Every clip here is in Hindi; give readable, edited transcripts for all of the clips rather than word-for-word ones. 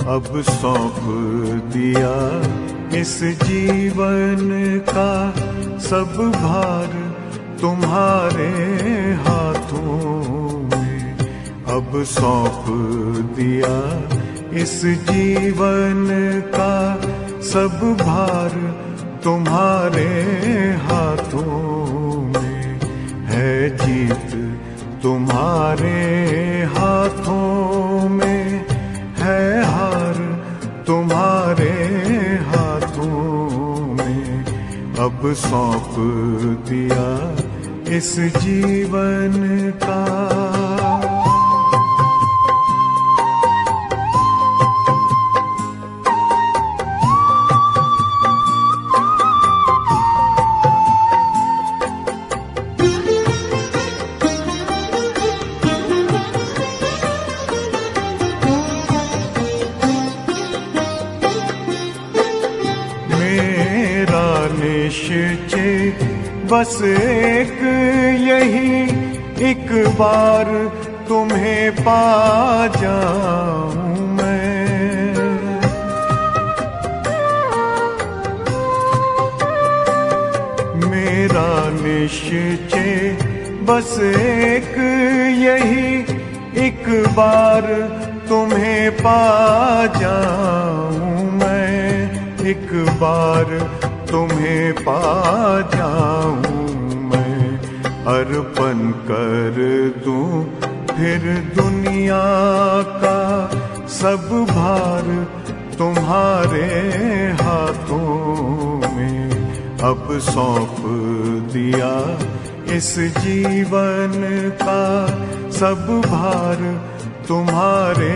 अब सौंप दिया इस जीवन का सब भार तुम्हारे हाथों में। अब सौंप दिया इस जीवन का सब भार तुम्हारे हाथों में। है जीत तुम्हारे हाथों में, है हार तुम्हारे हाथों में। अब सौंप दिया इस जीवन का। निश्चय बस एक यही, एक बार तुम्हें पा जाऊं मैं। मेरा निश्चय बस एक यही, एक बार तुम्हें पा जाऊं मैं। एक बार तुम्हें पा जाऊं मैं। अर्पण कर दूं फिर दुनिया का सब भार तुम्हारे हाथों में। अब सौंप दिया इस जीवन का सब भार तुम्हारे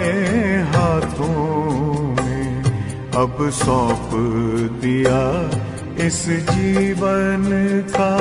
हाथों में। अब सौंप दिया इस जीवन का।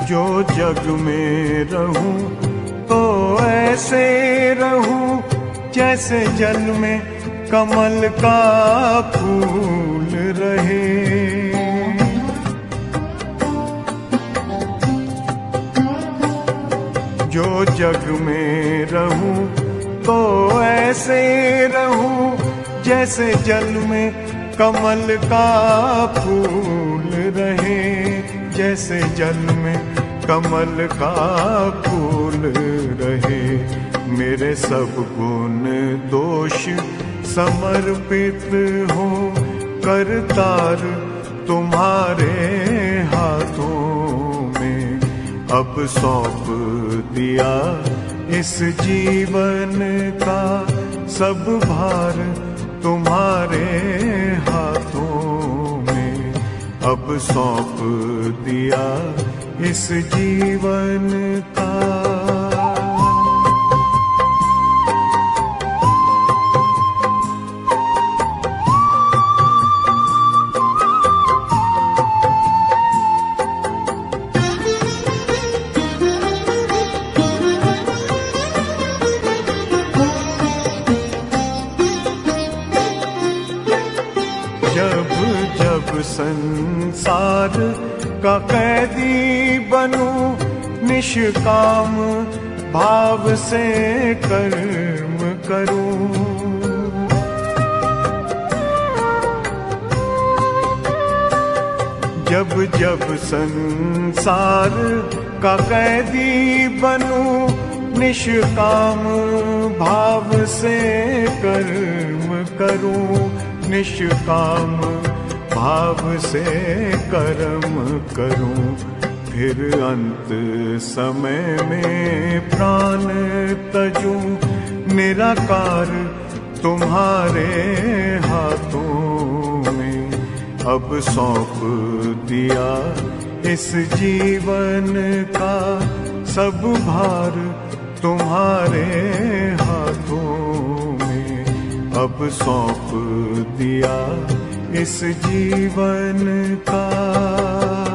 जो जग में रहूं तो ऐसे रहूं जैसे जल में कमल का फूल रहे। जो जग में रहूं तो ऐसे रहूं जैसे जल में कमल का फूल रहे। जैसे जल में कमल का फूल रहे। मेरे सब गुण दोष समर्पित हो करतार तुम्हारे हाथों में। अब सौंप दिया इस जीवन का सब भार तुम्हारे हाथों में। अब सौंप दिया इस जीवन का। जब जब संसार का कैदी बनूं निष्काम भाव से कर्म करूं। जब जब संसार का कैदी बनूं निष्काम भाव से कर्म करूं। निष्काम भाव से कर्म करूं। फिर अंत समय में प्राण तजूं निराकार तुम्हारे हाथों में। अब सौंप दिया इस जीवन का सब भार तुम्हारे हाथों में अब सौंप दिया इस जीवन का।